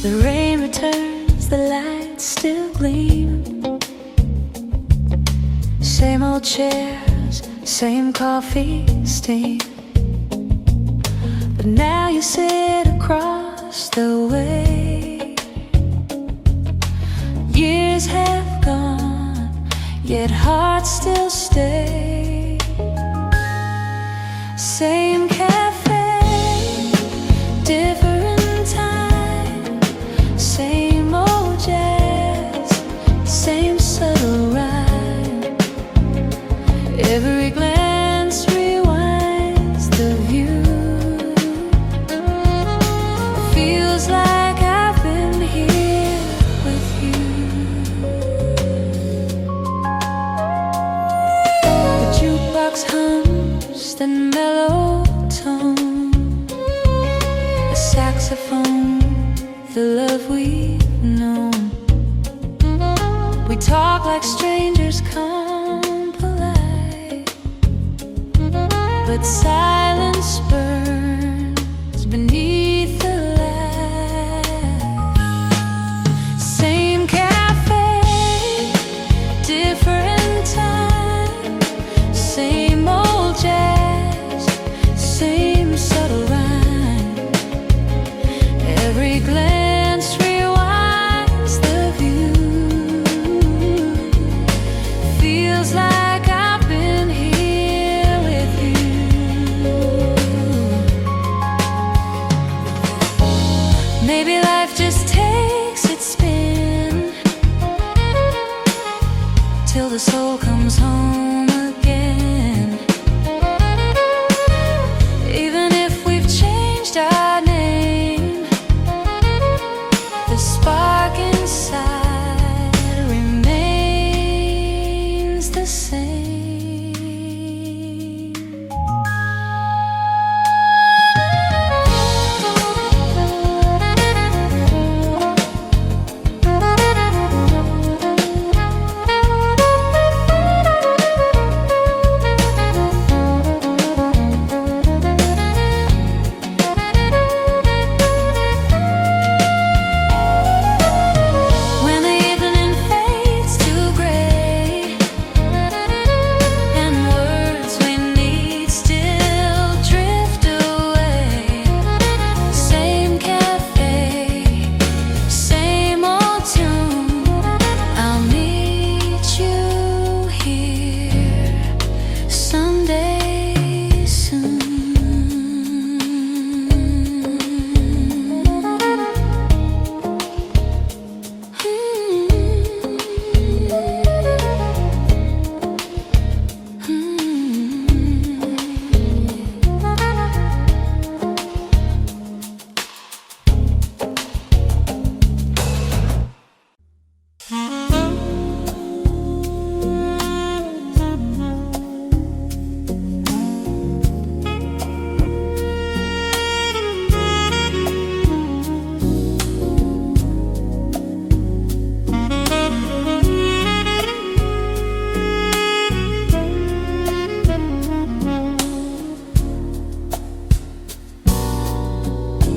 The rain returns, the lights still gleam. Same old chairs, same coffee steam. But now you sit across the way. Years have gone, yet hearts still stay. Same cafe, different time. Same old jazz, same subtle rhyme. Every glance rewinds the view. Feels like I've been here with you. The jukebox hums that mellow tone. A saxophone, the love we've known. We talk like strangers, come polite, but silence burns beneath the light. Same cafe, different time. Same old jazz, same subtle rhyme. Every glance rewinds the view. Feels like I've been here with you. Maybe life just takes its spin till the soul comes home again. Even if we've changed our name, the spark inside remains the same. When the evening fades to gray and words we need still drift away. Same cafe, same old tune. I'll meet you here someday soon.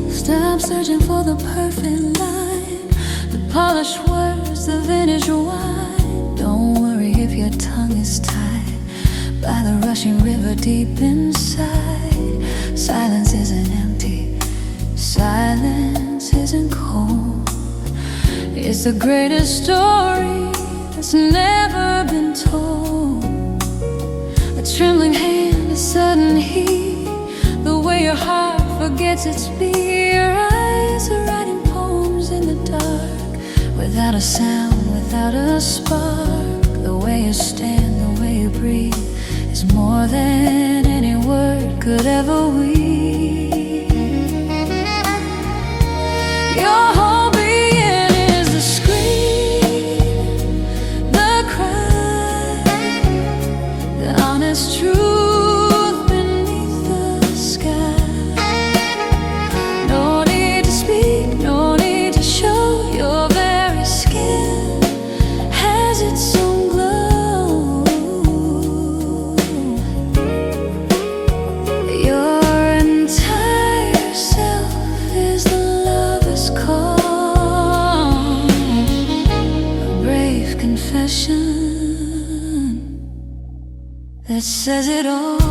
Stop searching for the perfect line, the polished words, the vintage wine. Don't worry if your tongue is tied by the rushing river deep inside. Silence isn't empty, silence isn't cold. It's the greatest story that's never been told. A trembling hand, a sudden heat, the way your heart forgets its beat. Your eyes are writing poems in the dark, without a sound, without a spark. The way you stand, the way you breathe is more than any word could ever weave. Your whole being is the scream, the cry, the honest truth. Your that says it all.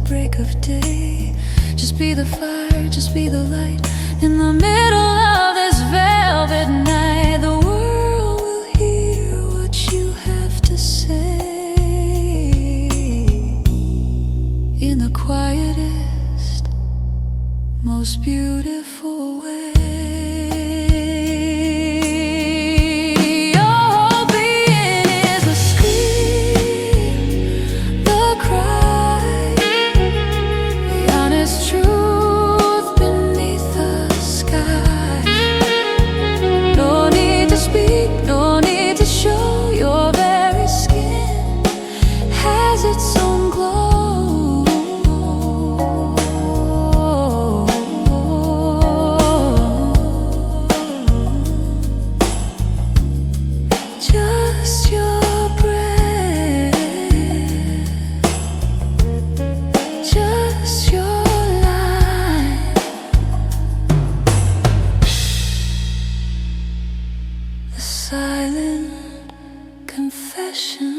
Break of day, just be the fire, just be the light in the middle of this velvet night. The world will hear what you have to say in the quietest, most beautiful way. Silent confession.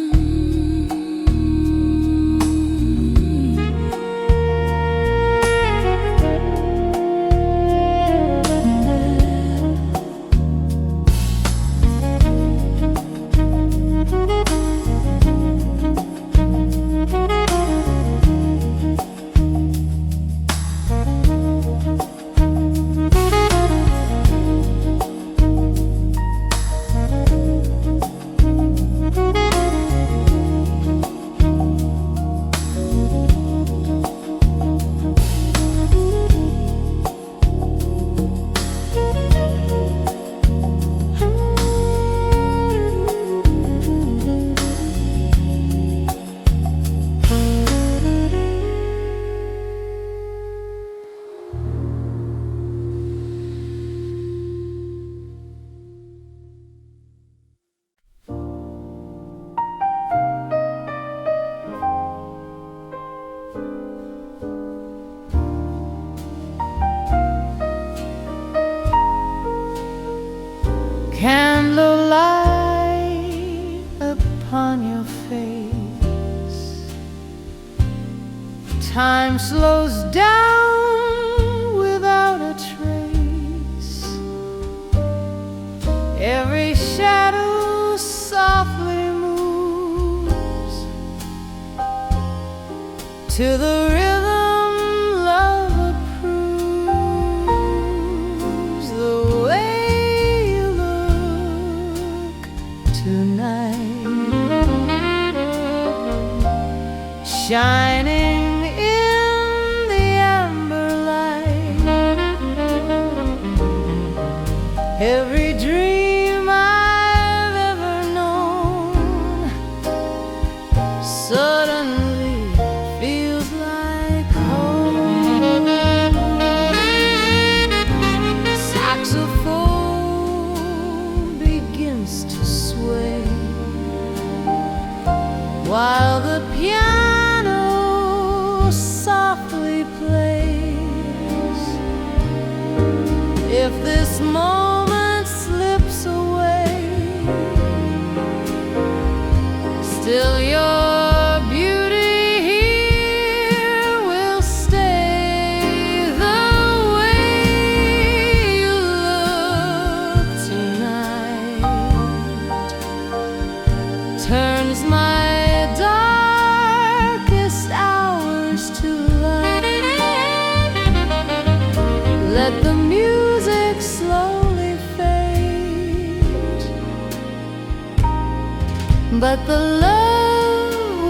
Candlelight upon your face, time slows down without a trace. Every shadow softly moves to the rhythm love approves. The way you look tonight, shining in the amber light, every dream I've ever known suddenly feels like home. Saxophone begins to sway while the piano softly plays. If this moment slips away, still your beauty here will stay. The way you look tonight turns my darkest hours to light. Let the music slowly fade, but the love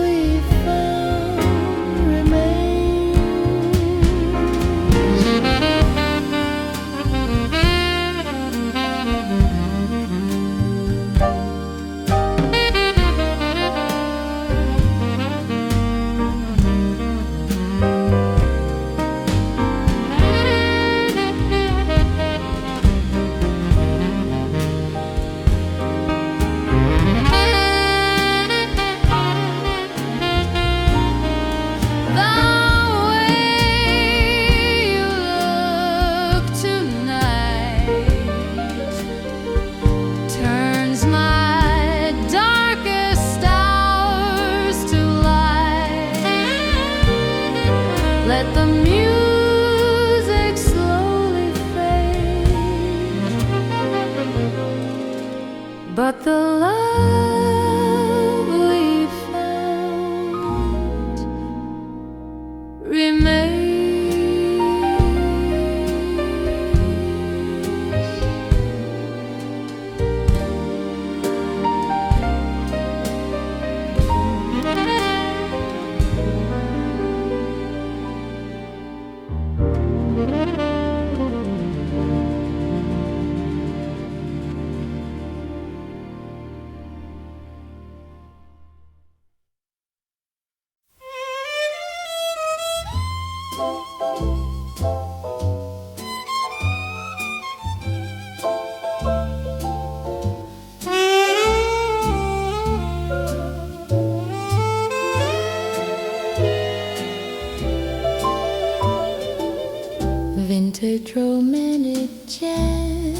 muted jazz.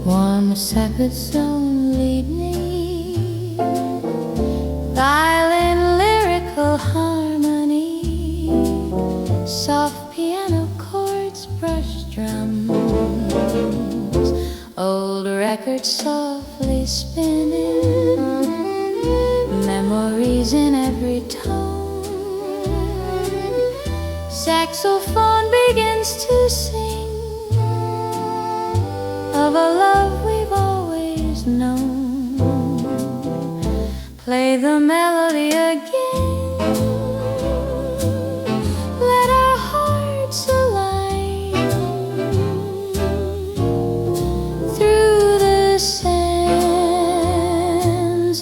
Warm saxophone lead me, violin lyrical harmony, soft piano chords, brush drums, old records softly spinning, memories in every tone. Saxophone begins to sing of a love we've always known. Play the melody again, let our hearts align through the sands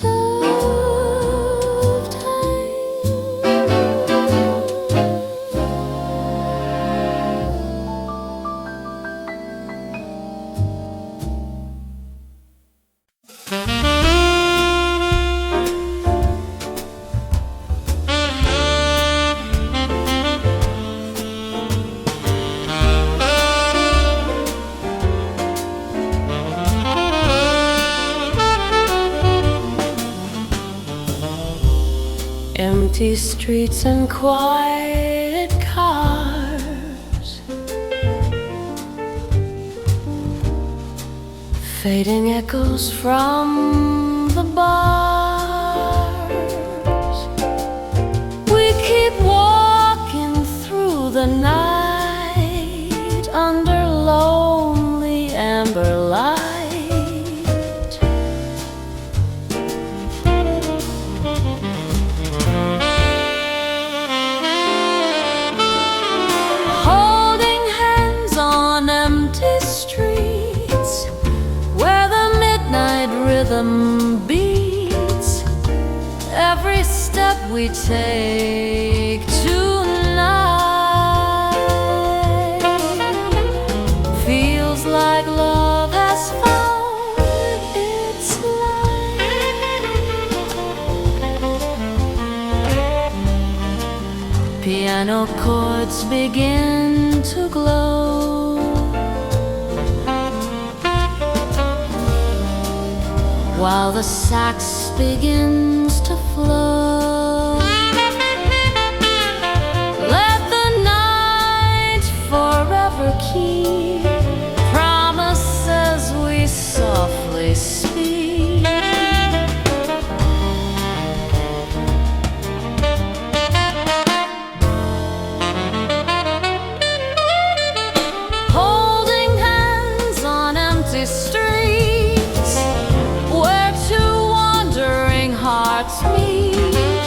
of time. Empty streets and quiet cars, fading echoes from the bars. We keep walking through the night under lonely amber light. Streets where the midnight rhythm beats, every step we take tonight feels like love has found its light. Piano chords begin to glow, while the sax begins to flow. Let the night forever keep promises we softly speak. Holding hands on empty streets, hearts meet.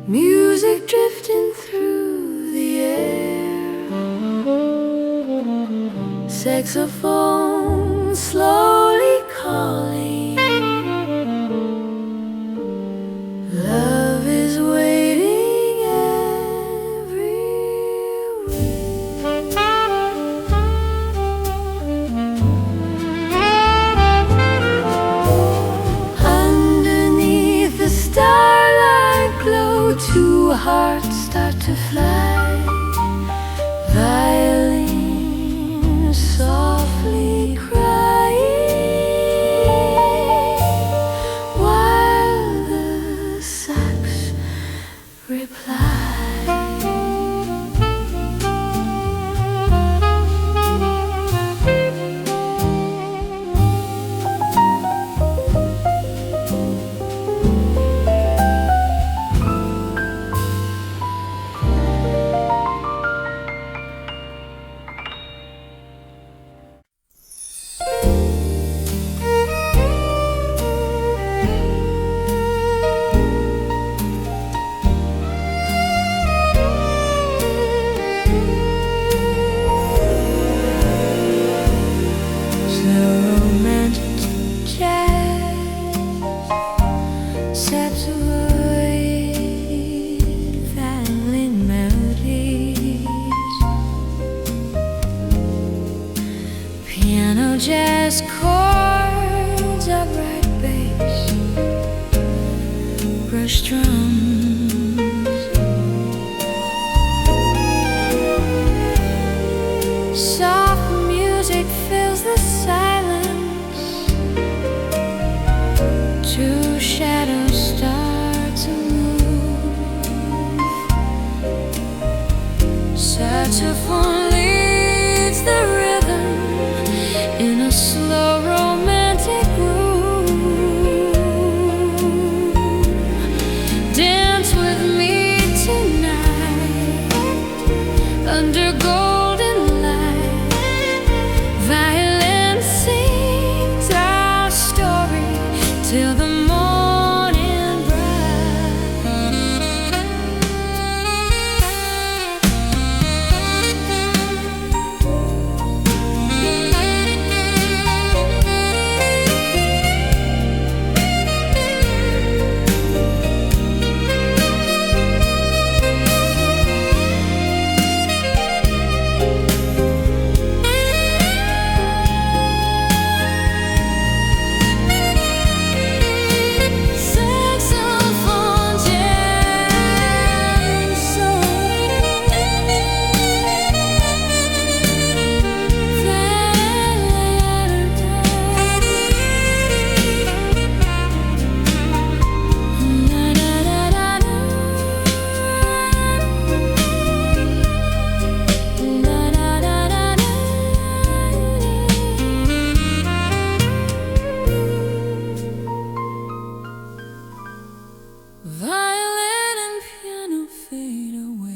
music drifting through the air, saxophone slowly calling. Love is waiting everywhere. Underneath the starlight glow, two hearts start to fly. Violin softly crying, while the sax replies. Sets away violin melodies, piano jazz chords, upright bass, brush drums, soft music fills the silence. Two shadows start to move. Saxophone leads the rhythm in a slow romantic groove. Dance with me tonight under golden light. Violin sings our story till the morning bright. Saxophone jam violin and piano fade away.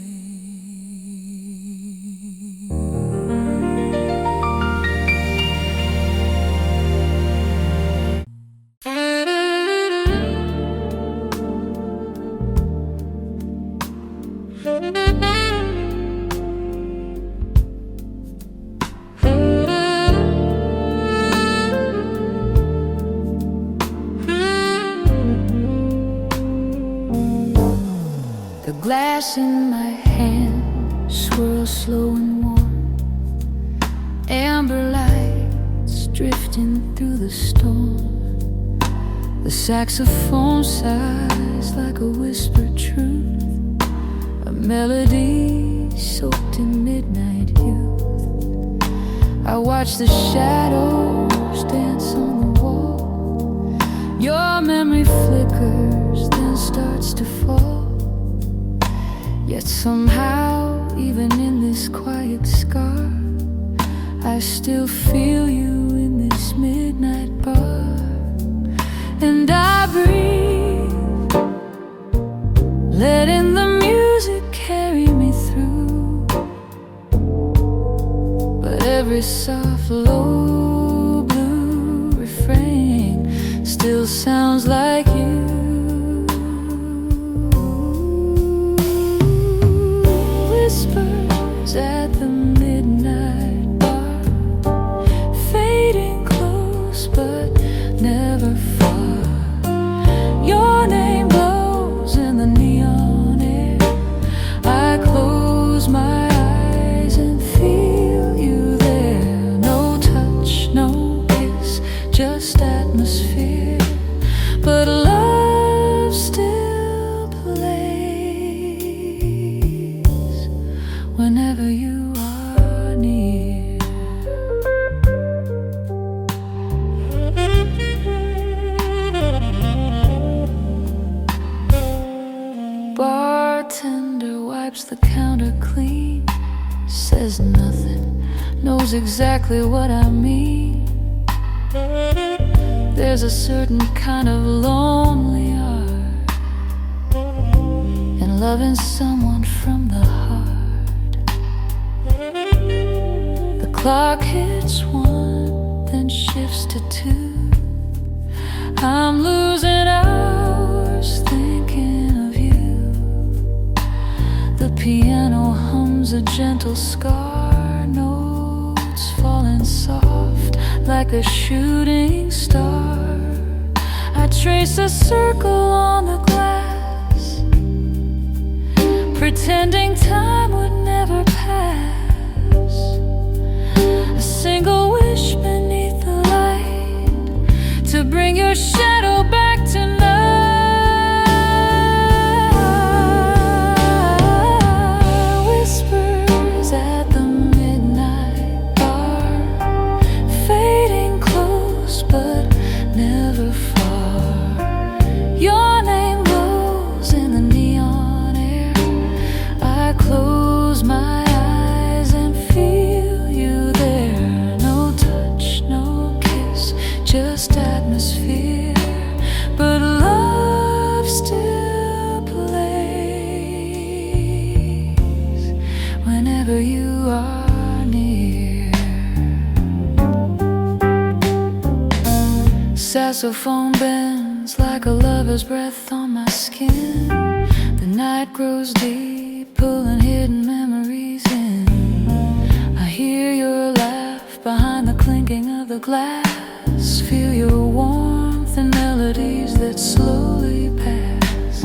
The glass in my hand swirls slow and warm, amber lights drifting through the storm. The saxophone sighs like a whispered truth, a melody soaked in midnight youth. I watch the shadows dance on the wall. Your memory flickers, then starts to fall. Yet somehow, even in this quiet scar, I still feel you in this midnight bar. And I breathe, letting the music carry me through. But every soft, low blue refrain still sounds like you. bartender wipes the counter clean, says nothing, knows exactly what I mean. There's a certain kind of lonely art in loving someone from the heart. The clock hits 1, then shifts to 2. I'm losing hours thinking of you. The piano hums a gentle scar, notes falling soft like a shooting star. I trace a circle on the glass, pretending time would never pass. A single wish beneath the light to bring your shadow back tonight. Whispers at the midnight bar, fading close but never far. Your name glows in the neon air. I close my eyes and feel you there. No touch, no kiss, just atmosphere, but love still plays whenever you are near. Saxophone bends like a lover's breath on my skin. The night grows deep, pulling hidden memories in. I hear your laugh behind the clinking of the glass, feel your warmth in melodies that slowly pass.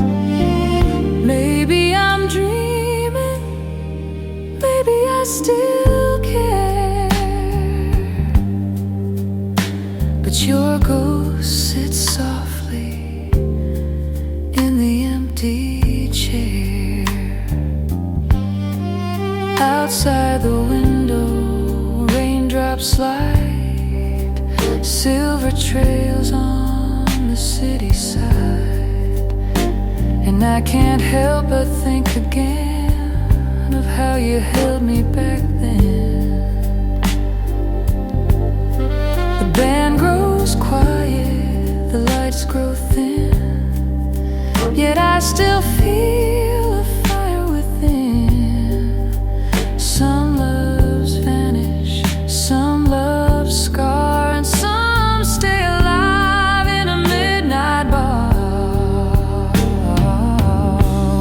Maybe I'm dreaming, maybe I still care, but your ghost sits softly in the empty chair. Outside the window, raindrops slide, silver trails on the city side. And I can't help but think again of how you held me back then. The band grows quiet, the lights grow thin, yet I still feel a fire within. Some loves vanish, some loves scar, and some stay alive in a midnight bar.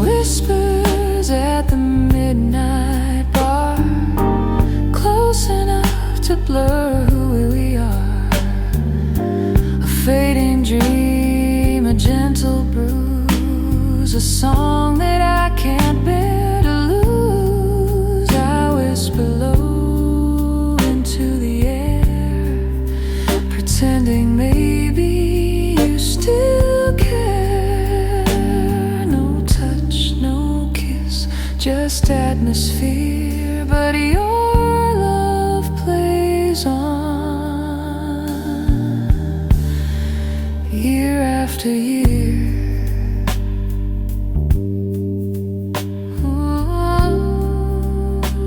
Whispers at the midnight bar, close enough to blur who we are. A fading dream, a gentle bruise, a song that I can't bear to lose. I whisper low into the air, pretending maybe you still care. No touch, no kiss, just atmosphere, but your love plays on year after year.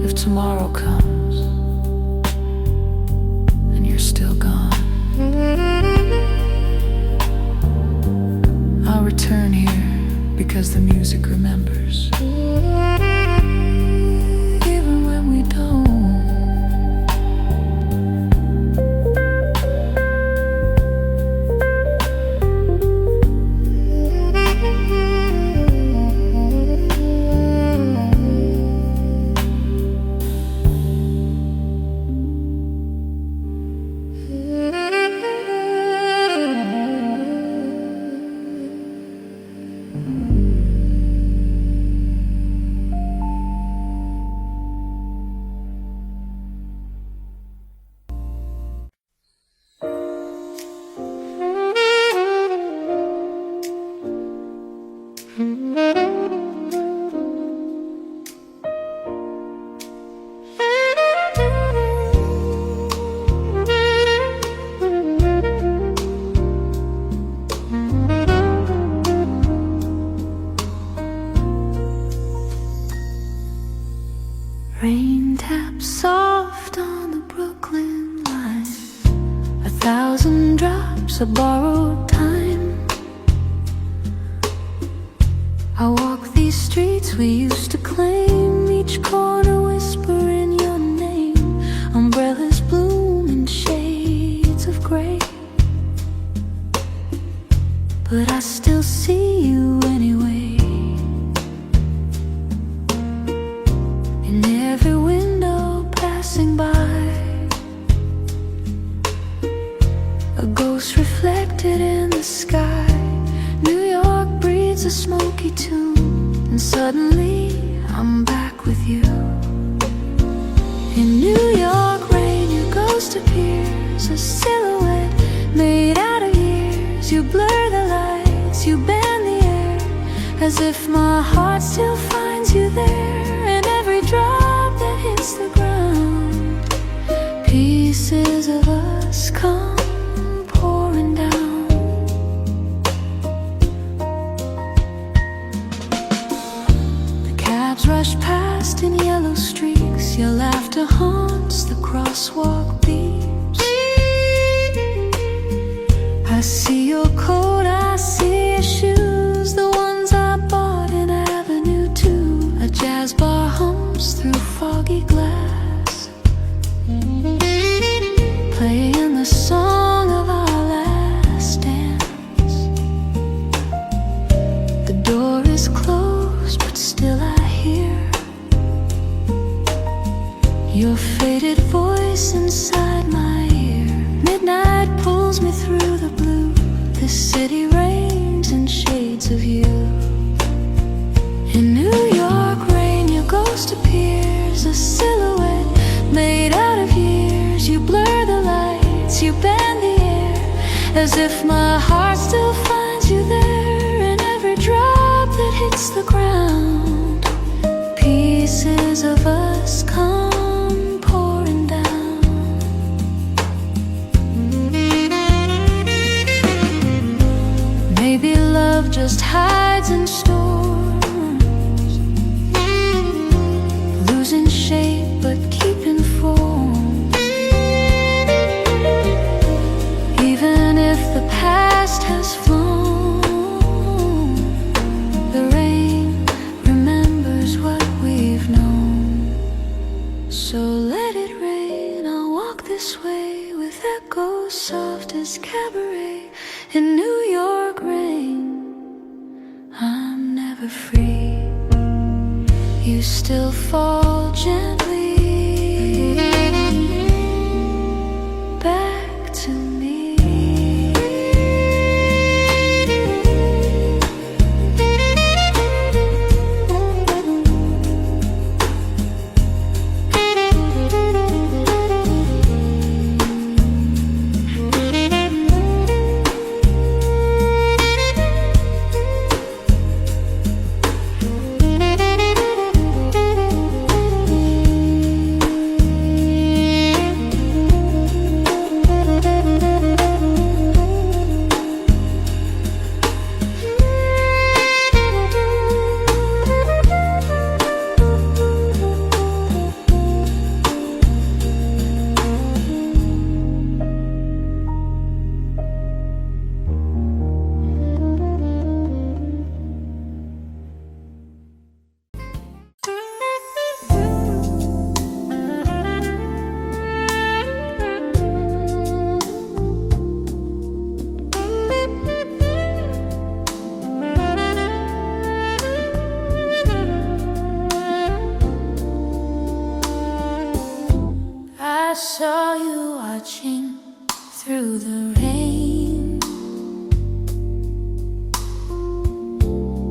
If tomorrow comes and you're still gone, I'll return here because the music remembers, even when we don't. soft on the Brooklyn line, 1,000 drops of borrowed time. I walk these streets we used to claim, each corner whispering your name. Umbrellas bloom in shades of gray, but I still see you anyway. In every window passing by, a ghost reflected in the sky. New York breathes a smoky tune, and suddenly I'm back with you. In New York rain, your ghost appears, a silhouette made out of years. You blur the lights, you bend the air, as if my heart still finds you there. And every drop that hits the ground, pieces of us come pouring down. The cabs rush past in yellow streaks, your laughter haunts the crosswalk beams. I see your coat, I see your shoes, the ones I bought in Avenue 2. A jazz bar hums through foggy glass, playing the song of our last dance. The door is closed, but still I hear your faded voice inside my ear. Midnight pulls me through the blue, this city rains in shades of you. In New York rain, your ghost appears, a silhouette made out of years. You blur the lights, you bend the air, as if my heart still finds you there. And every drop that hits the ground, pieces of us come pouring down. Maybe love just hides in storms, losing shape but keeping form. Even if the past has flown, the rain remembers what we've known. So let it rain, I'll walk this way with echoes soft as cabaret. In New York rain, I'm never free. You still fall gently back to me. I saw you watching through the rain.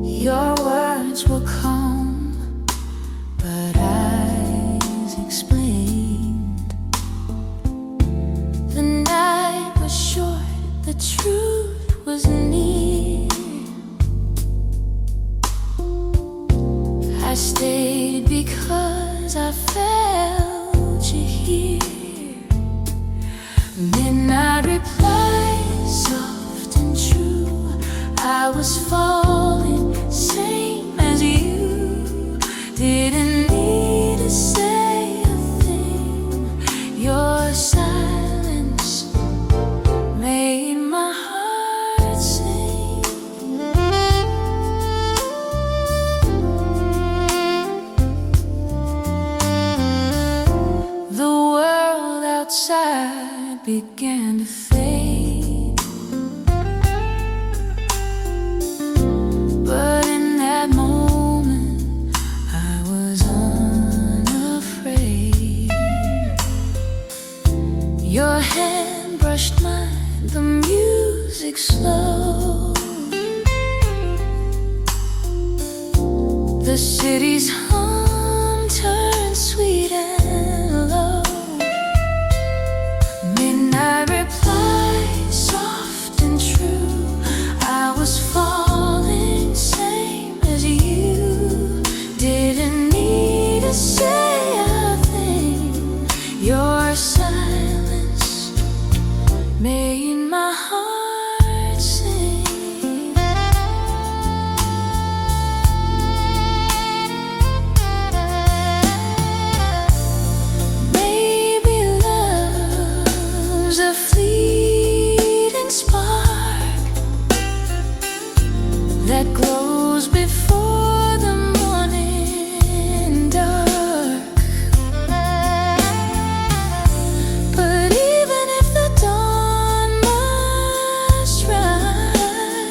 Your words were calm, but eyes explained. The night was short, the truth was near. I stayed because I felt you here. Midnight replies, soft and true. I was falling, same as you. Didn't need to say a thing. began to fade. But in that moment, I was unafraid. Your hand brushed mine, the music slow. The city's hum turned sweet and low. Midnight reply, soft and true. I was falling, same as you. Didn't need to say a thing. Your silence made my heart sing. Maybe love's a fleeting spark that glows before the morning dark. But even if the dawn must rise,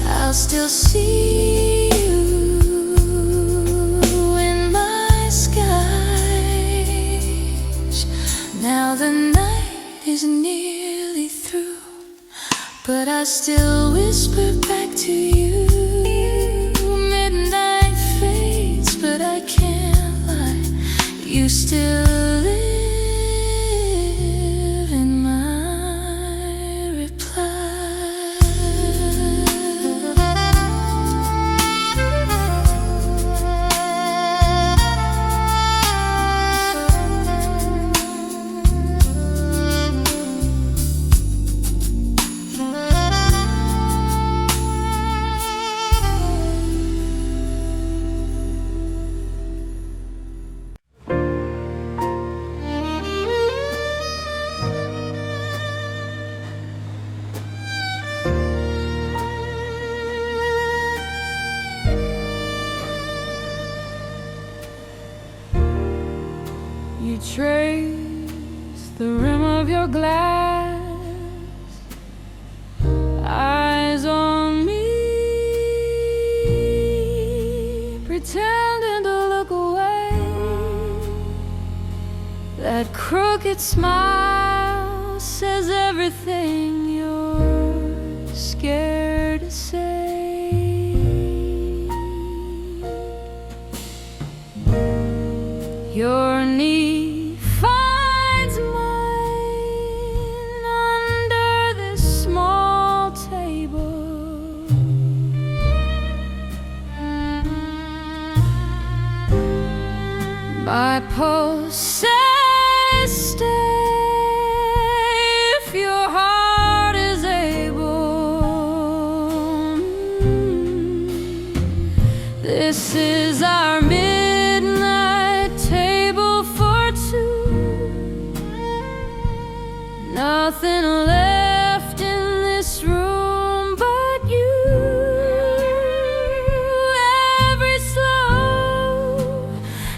I'll still see you in my skies. Now the night is nearly through, but I still whisper back to you. Midnight fades, but I can't lie. You still live in my reply. You trace the rim of your glass, eyes on me, pretending to look away. That crooked smile says everything you're scared to say. Your knee finds mine under this small table. My pulse says stay if your heart is able. This is our midnight table for two. Nothing left in this room but you. Every slow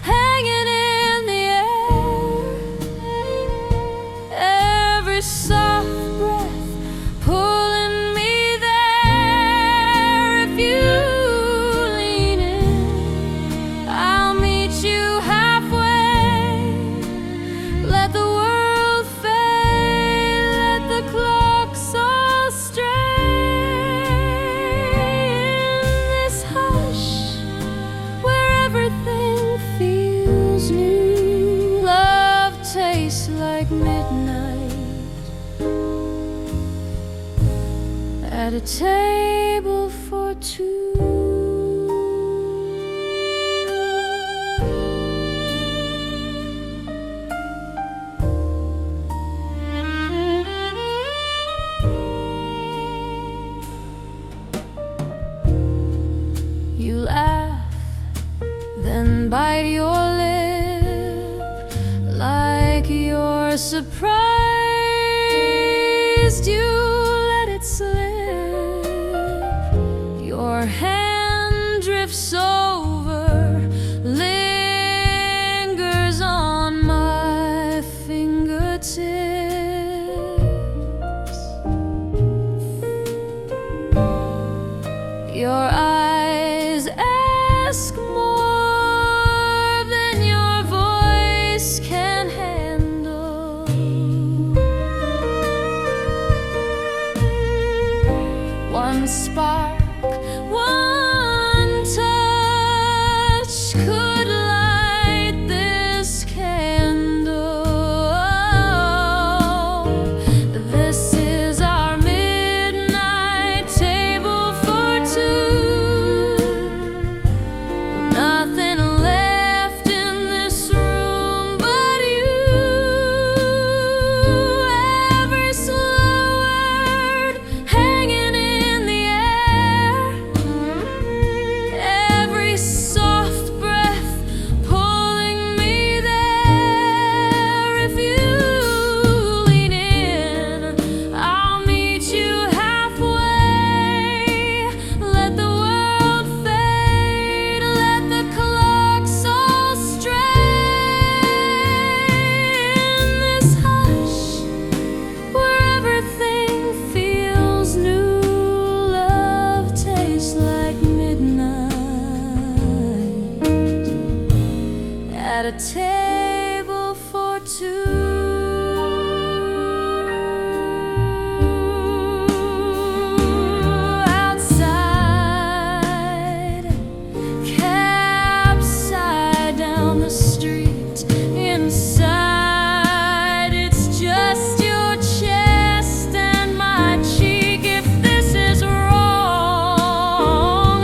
hanging in the air, every soft breath pulling me there. If you lean in, I'll meet you halfway. Let the world fade, let the clocks all stray. In this hush where everything feels new, love tastes like midnight at a table for two. You laugh, then bite your lip like you're surprised. You let it slip. Your hand drifts over, lingers on my fingertips. a table for two. Outside, cab side down the street. Inside, it's just your chest and my cheek. If this is wrong,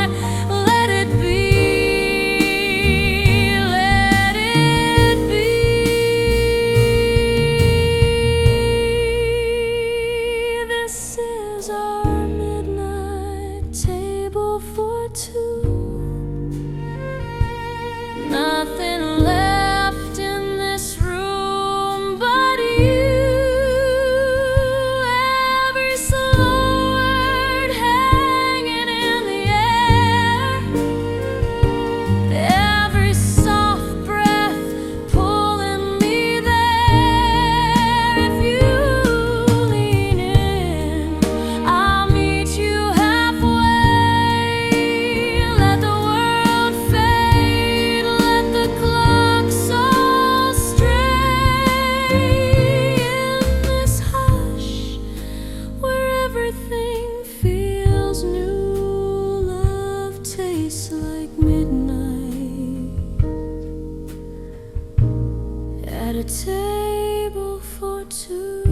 let it be, let it be. This is our midnight table for two. Nothing left in this room but you. Every slow word hanging in the air, every soft breath pulling me there. If you lean in, I'll meet you halfway. Let the world fade, let the clocks all stray. In this hush, where everything feels new, love tastes like midnight at a table for two.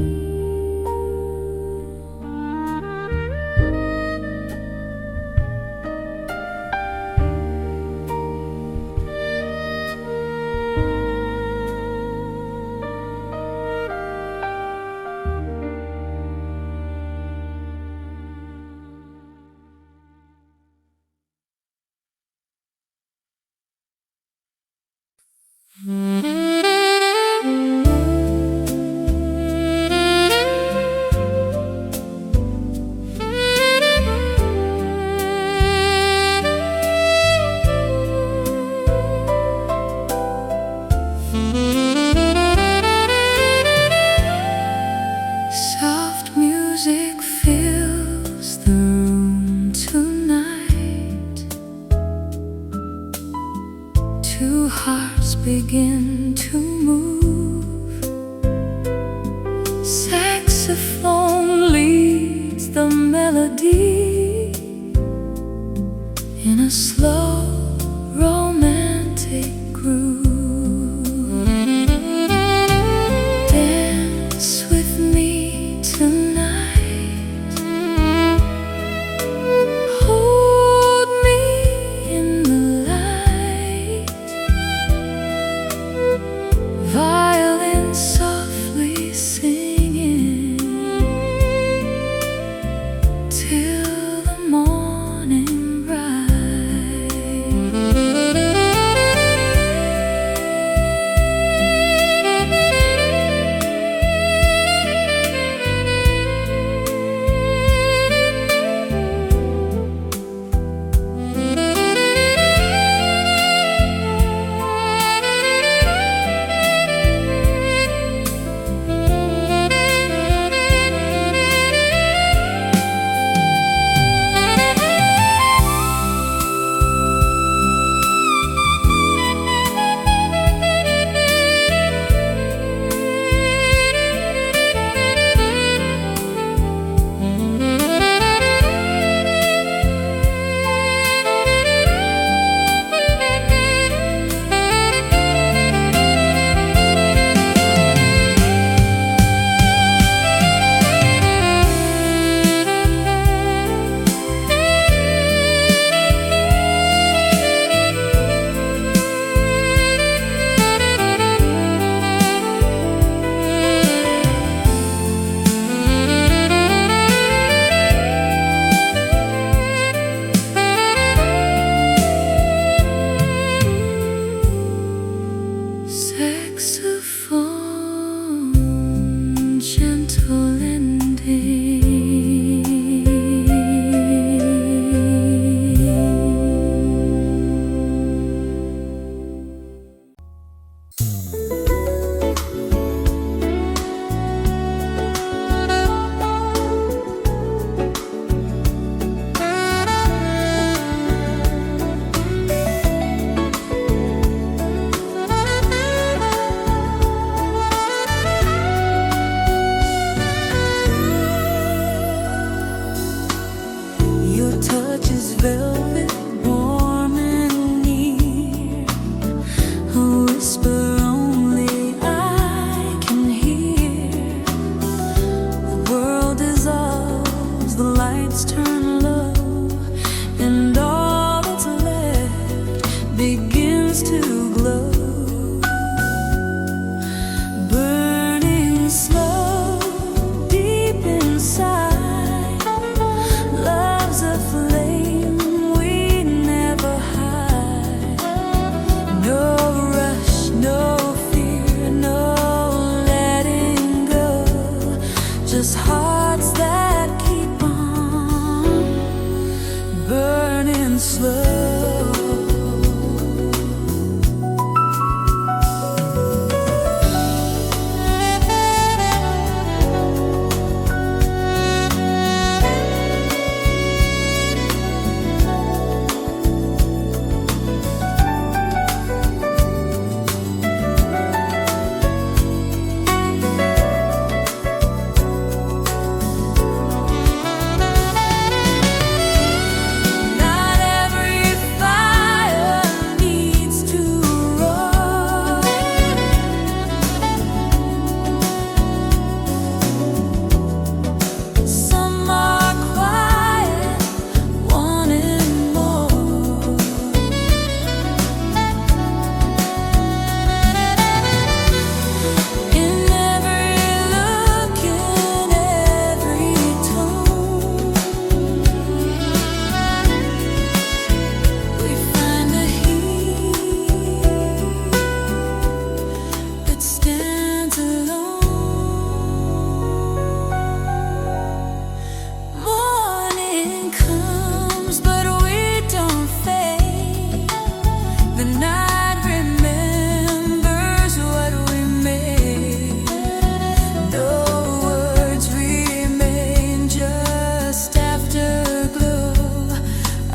Soft music fills the room tonight. Two hearts begin to move. Saxophone leads the melody in a slow romantic groove. Dance with me tonight. Hold me in the light. Violin softly singing till the morning rise. to glow, burning slow deep inside. Love's a flame we never hide. No rush, no fear, no letting go, just hearts that keep on burning slow.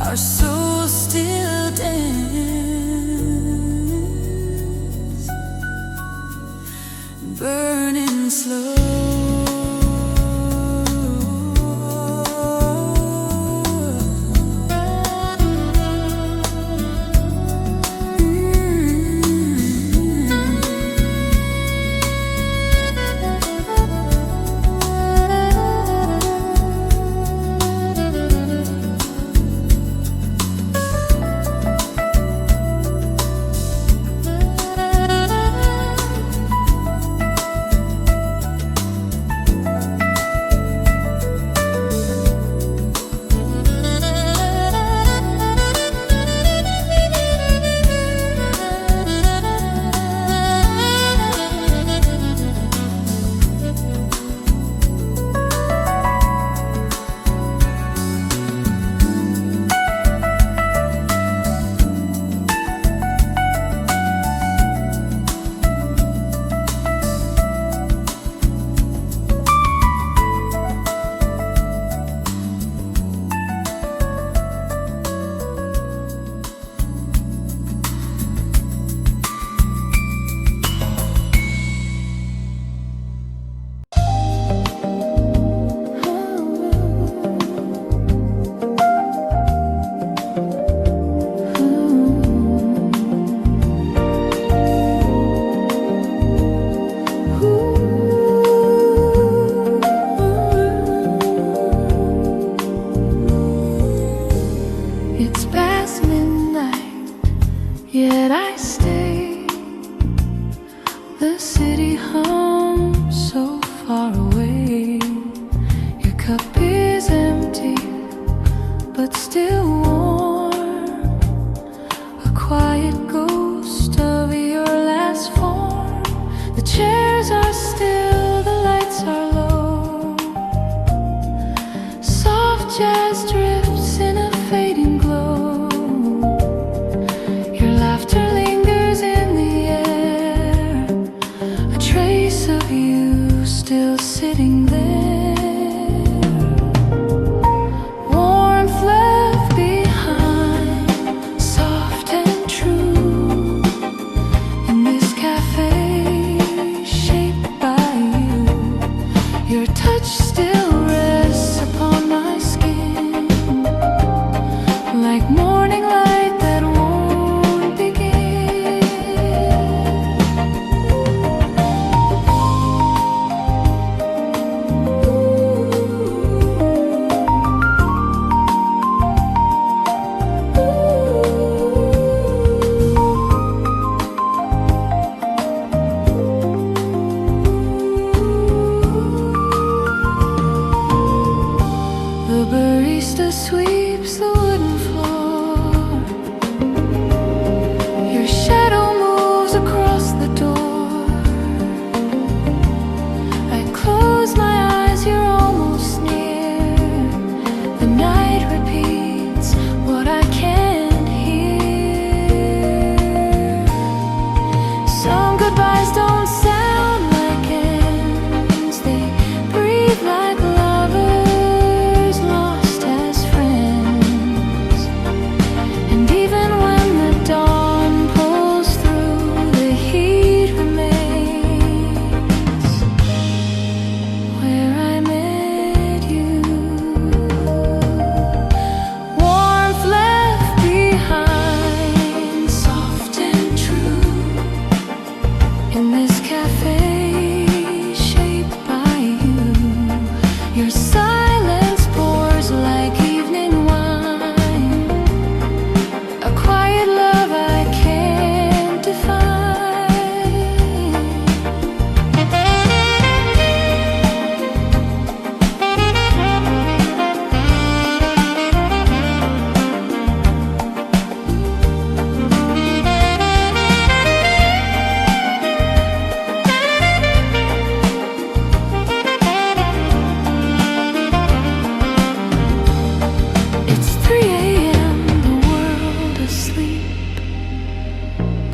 Our souls still dance, burning slow. It's past midnight, yet I stay. The city hums so far away. Your cup is empty, but still warm. A quiet ghost of your last form. The chairs are still, the lights are low. Soft jazz drifts in a fading glow. Your laughter lingers in the air, a trace of you still sitting there. Warmth left behind, soft and true.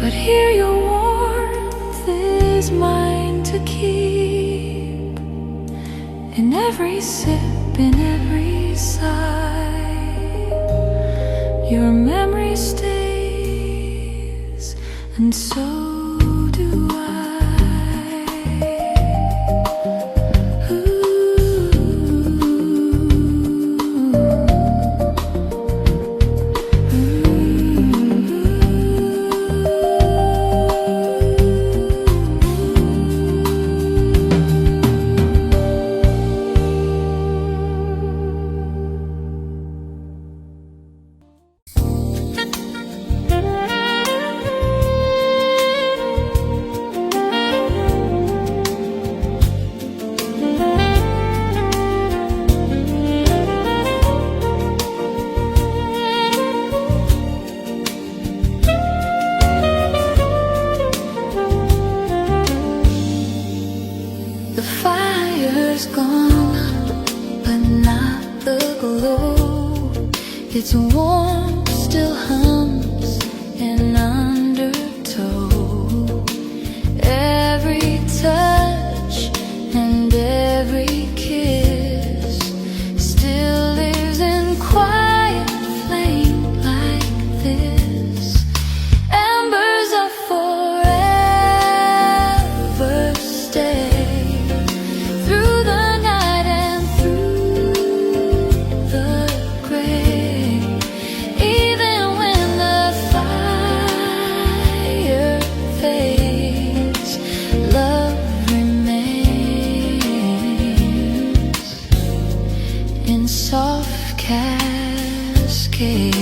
but here your warmth is mine to keep. In every sip, in every sigh, your memory stays, and so do I. Its warmth still hums in undertow. Every touch and every kiss still lives in quiet flame like this. Embers of forever stay through the night and through the gray. Soft cascades.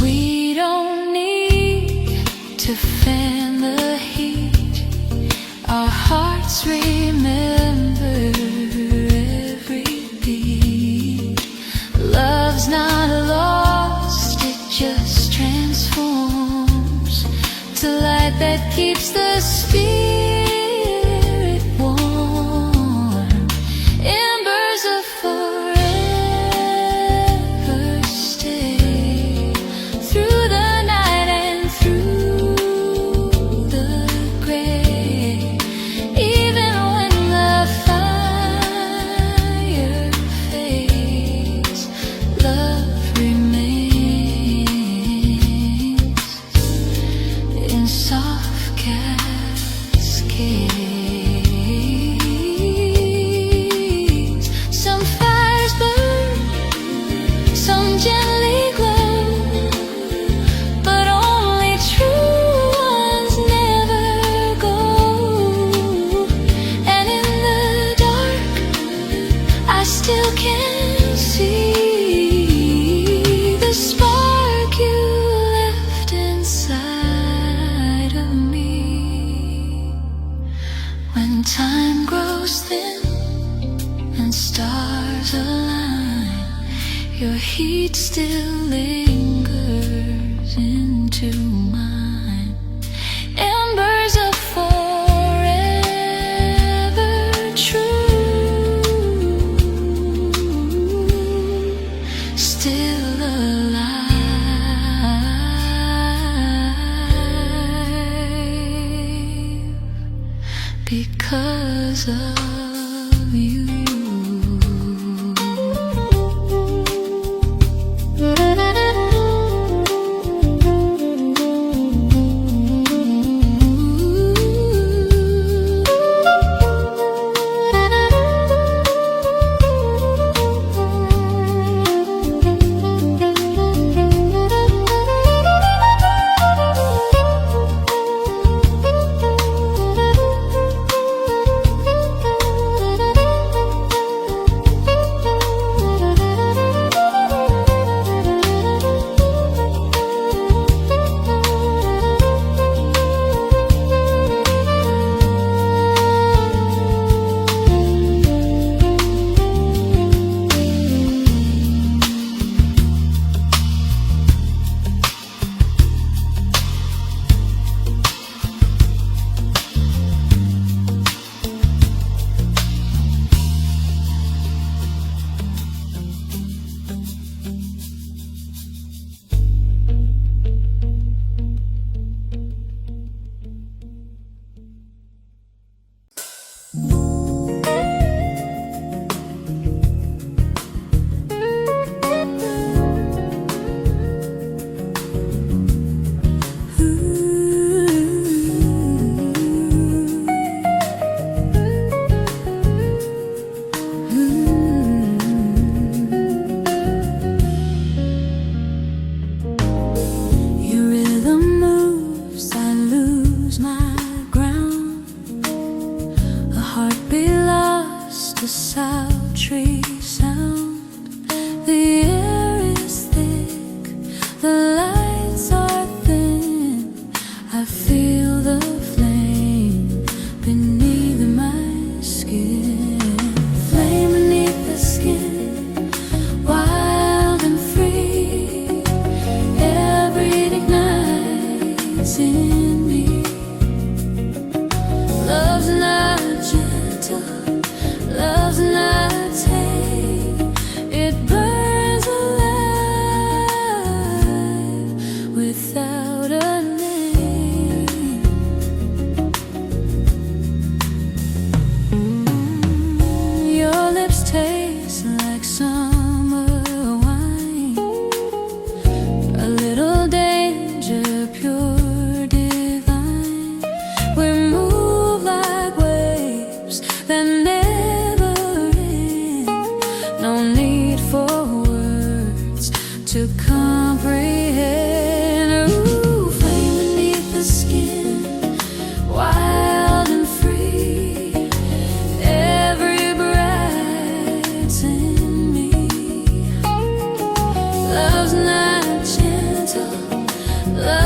We don't need to fan the heat. Our hearts remember every beat. Love's not lost, it just transforms to light that keeps the spirit warm. Embers of forever stay through the night and through the gray. Even when the fire fades, love remains in soft cascades. Some fires burn, some gently glow, but only true ones never go. And in the dark, I still can see the spark you left inside of me. When time grows thin and stars align, your heat still lingers into mine. Embers of forever true, still alive because of you.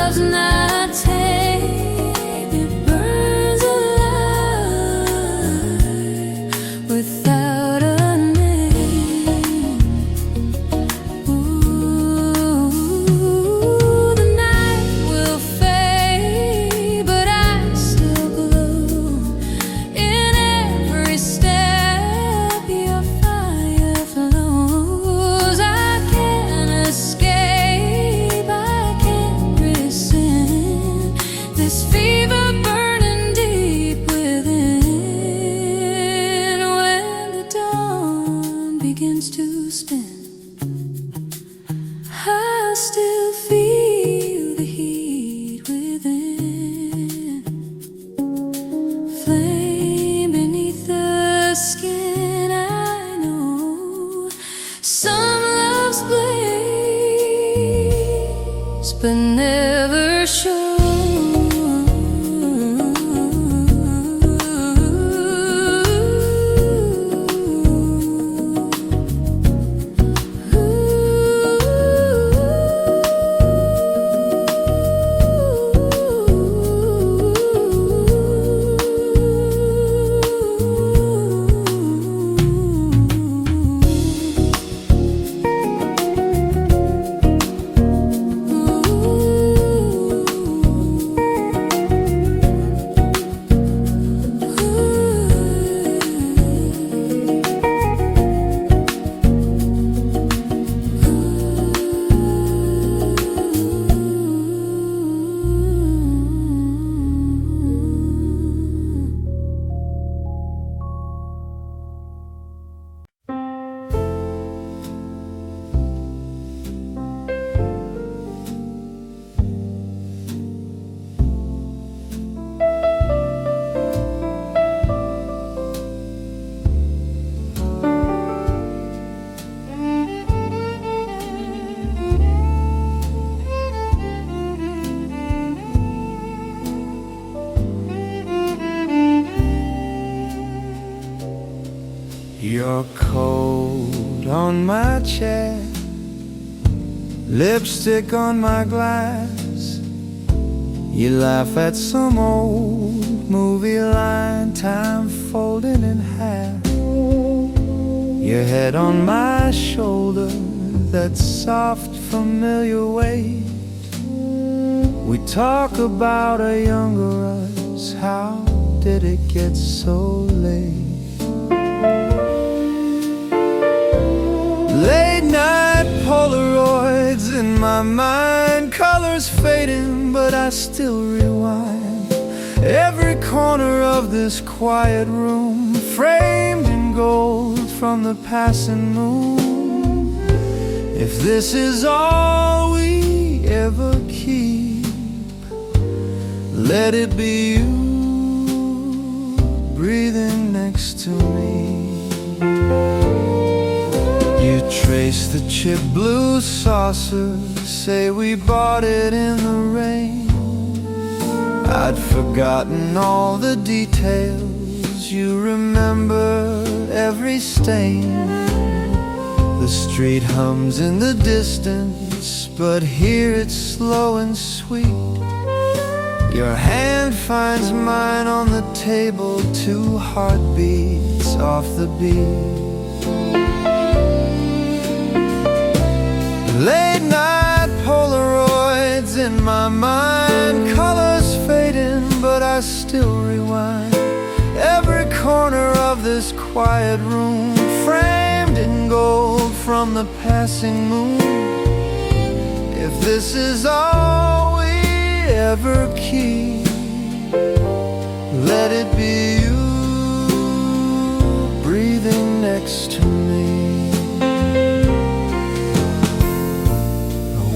love's not tame, it burns alive without a name. Ooh, the night will fade, but I still glow. In every step your fire flows. I can't escape, I can't resist this fever burning deep within. When the dawn begins to spin, I still feel the heat within. Flame beneath the skin, I know some loves blaze but never show. You're cold on my chair, lipstick on my glass. You laugh at some old movie line, time folding in half. Your head on my shoulder, that soft familiar weight. We talk about a younger us, how did it get so late? Late night Polaroids in my mind, colors fading, but I still rewind. Every corner of this quiet room, framed in gold from the passing moon. If this is all we ever keep, let it be you breathing next to me. You trace the chip blue saucer, say we bought it in the rain. I'd forgotten all the details, you remember every stain. The street hums in the distance, but here it's slow and sweet. Your hand finds mine on the table, 2 heartbeats off the beat. Late night Polaroids in my mind, colors fading, but I still rewind. Every corner of this quiet room, framed in gold from the passing moon. If this is all we ever keep, let it be you breathing next to me.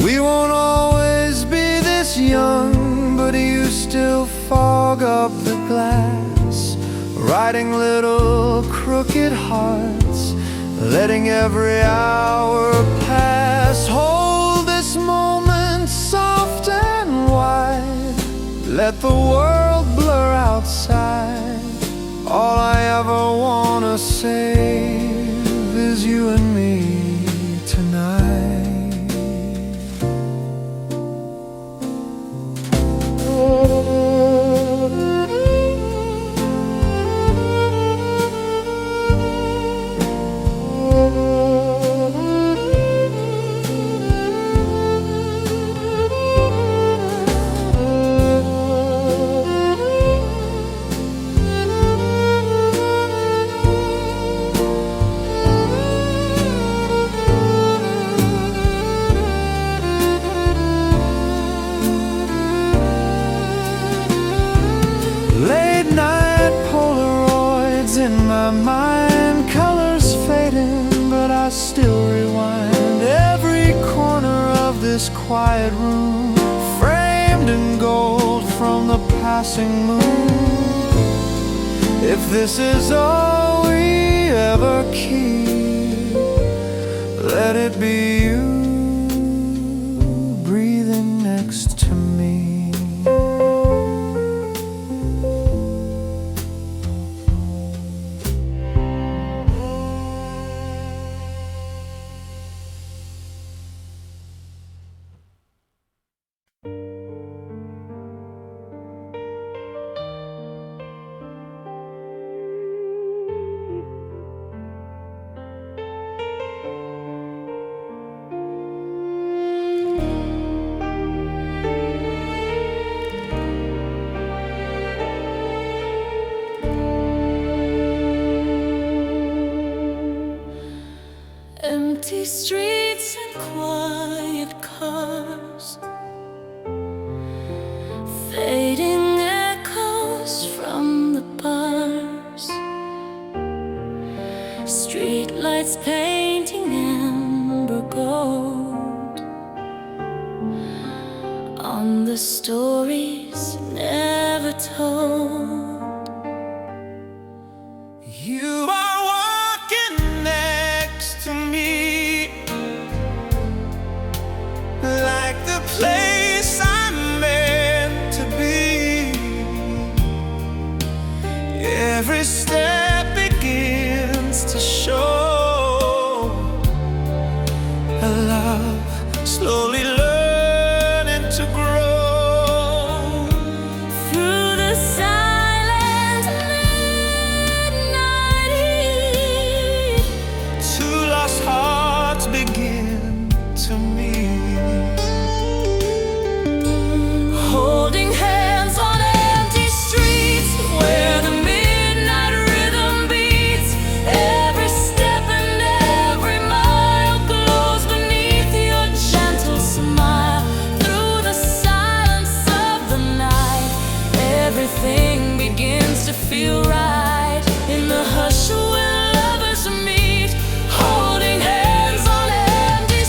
We won't always be this young, but you still fog up the glass, writing little crooked hearts, letting every hour pass. Hold this moment soft and wide, let the world blur outside. All I ever wanna save is you and me tonight. my mind, colors fading, but I still rewind every corner of this quiet room, framed in gold from the passing moon. If this is all we ever keep, let it be you breathing next to me. Empty streets and quiet cars, fading echoes from the bars, streetlights painting amber gold on the stories never told. You are walking next to me, like the place I'm meant to be. Every step begins to show a love slowly learning to grow. Through the silent midnight heat, Two lost hearts begin to meet, holding hands on empty streets where the midnight rhythm beats. Every step and every mile glows beneath your gentle smile. Through the silence of the night, everything begins to feel right. In the hush where lovers meet, holding hands on empty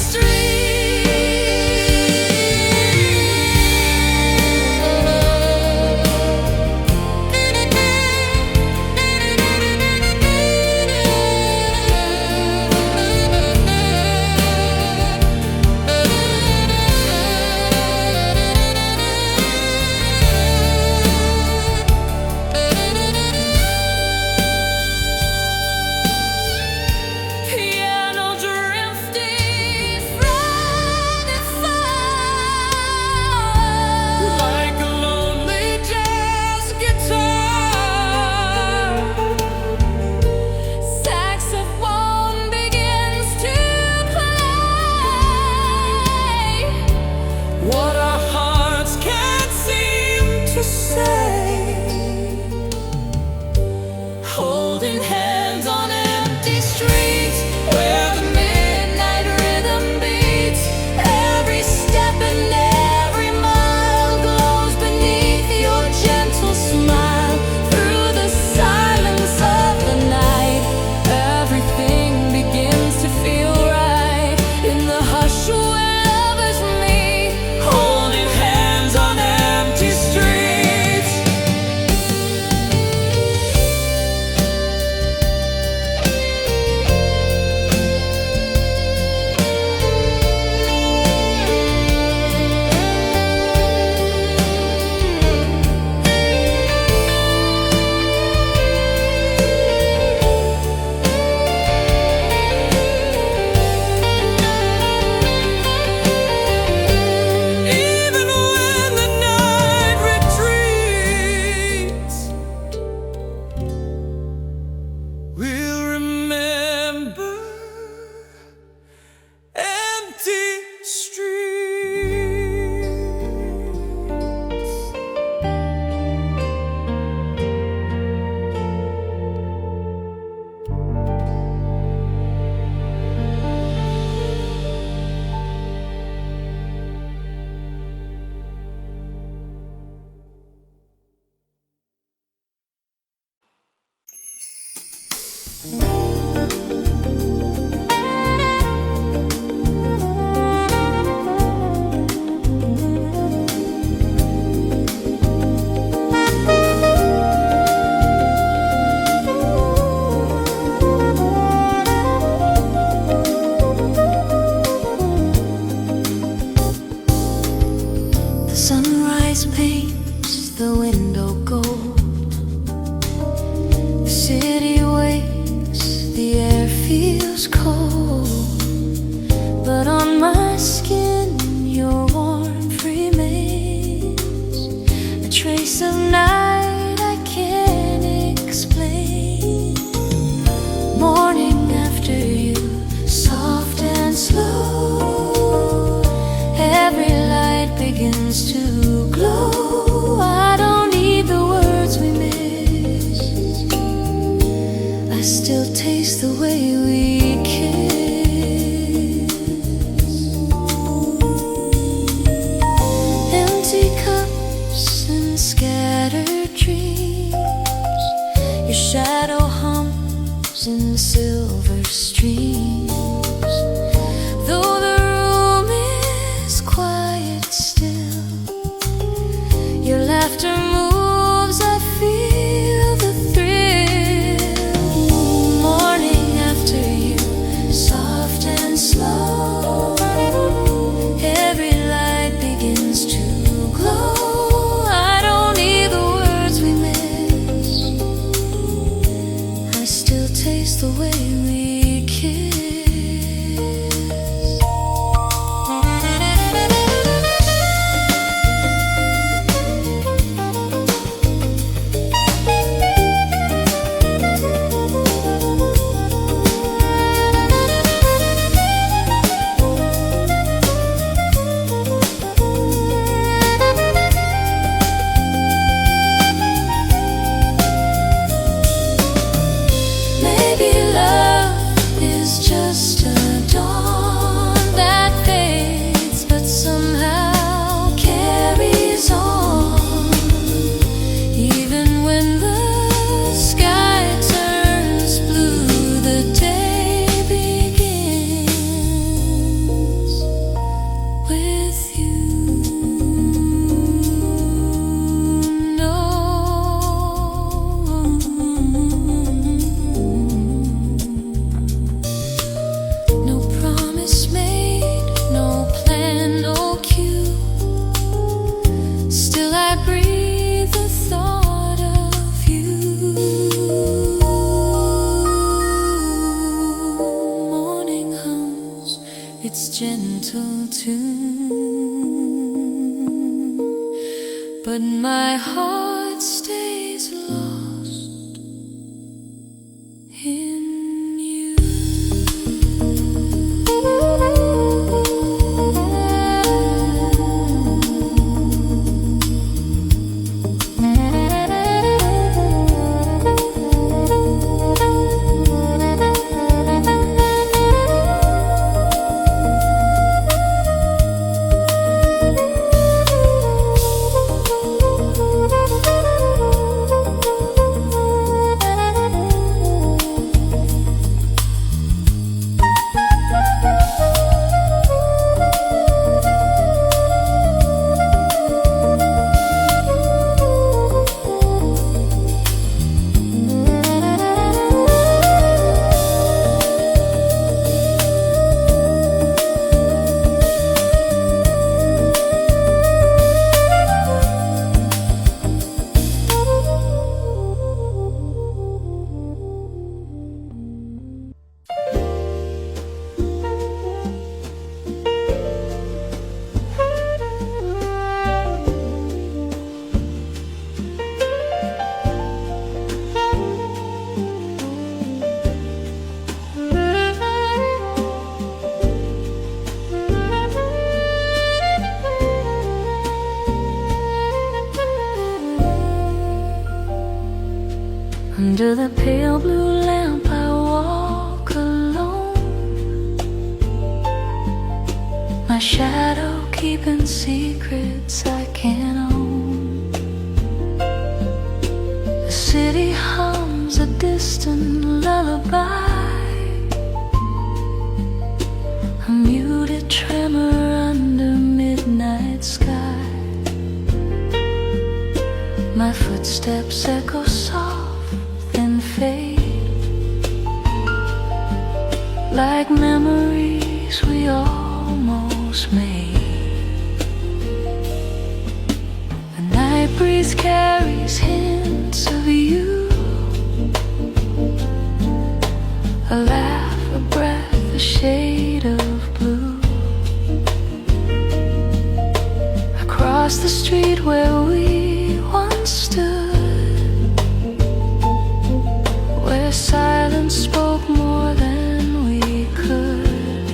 The sunrise paints the window gold. The city wakes, the air feels cold, but on my skin your warmth remains, a trace of night I can't explain. Morning after you, soft and slow, every light begins to glow. I don't need the words we missed, I still taste the way we kiss. Empty cups and scattered dreams, your shadow hums in silver streams. Though the room is quiet still, your laughter moves, I feel the thrill. Morning after you, soft and slow, every light begins to glow. I don't need the words we missed, I still taste the way we kiss. Maybe love is just a dawn that fades, but somehow carries on. Even when the sky turns blue, the day begins with you. No promise made, no plan, no cue, still I breathe the thought of you. Morning hums its gentle tune, but my heart stays lost in you. Under the pale blue lamp I walk alone, my shadow keeping secrets I can't own. The city hums a distant lullaby, a muted tremor under midnight sky. My footsteps echo soft and fade, like memories we almost made. The night breeze carries hints of you, a laugh, a breath, a shade of blue. Across the street where we once stood, where silence spoke more than we could.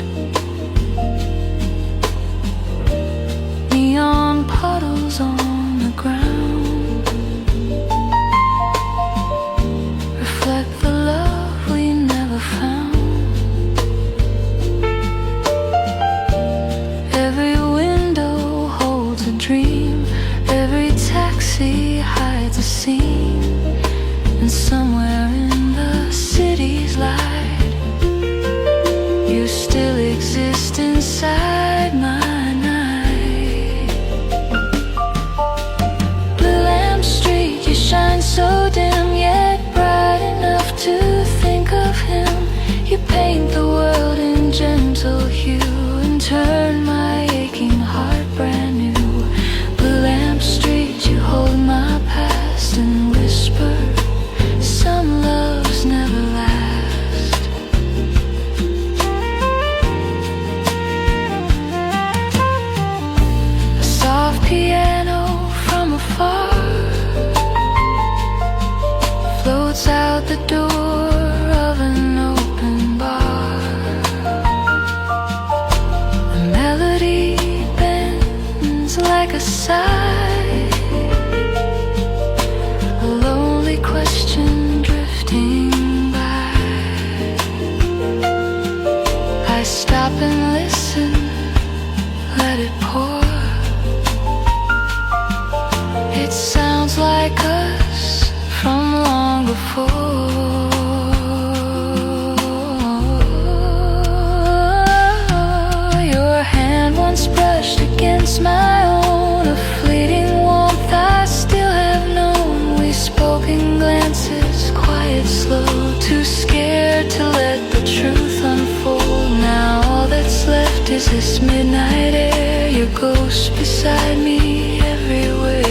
Neon puddles on the ground reflect the love we never found. Every window holds a dream, every taxi hides a scene, and somewhere in the city's light, you still exist inside my night. Blue lamp street, you shine so dim, yet bright enough to think of him. You paint the world in gentle hue and turn my aching heart brand new. Blue lamp street, you hold my past and whisper, some loves never last. A soft piano from afar floats out the door of an open bar. The melody bends like a sigh, a lonely question drifting by. I stop and listen, let it pour. It sounds like us from long before. Your hand once brushed against my own, a fleeting warmth I still have known. We spoke in glances, quiet, slow, too scared to let the truth unfold. Now all that's left is this midnight air, your ghost beside me everywhere.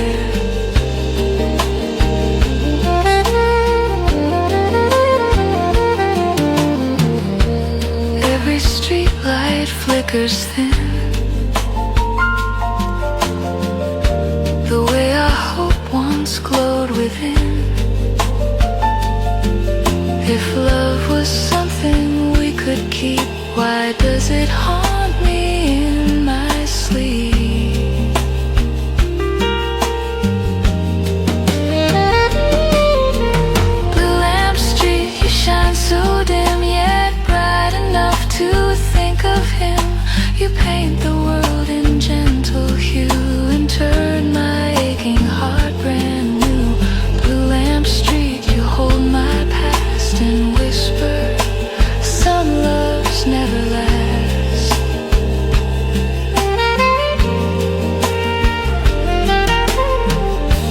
Every street light flickers thin, the way our hope once glowed within. If love was something we could keep, why does it haunt me in my sleep? Blue lamp street, you shine so dim, yet bright enough to think of him. You paint the world in gentle hue and turn my aching heart brand new. Blue lamp street, you hold my past and whisper, some loves never last.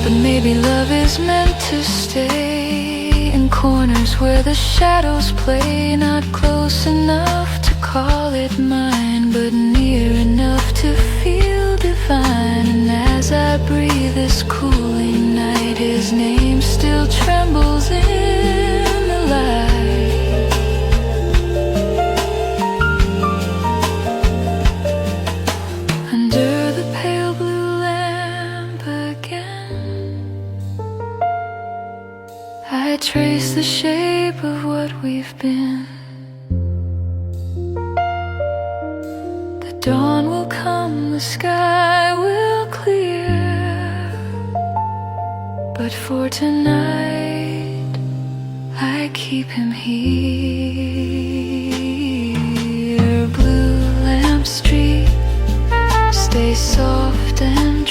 But maybe love is meant to stay in corners where the shadows play, not close enough to call it mine, but near enough to feel divine. And as I breathe this cooling night, his name still trembles in the light. Under the pale blue lamp again, I trace the shape of what we've been. The dawn will come, the sky will clear, but for tonight I keep him here. Blue lamp street, stay soft and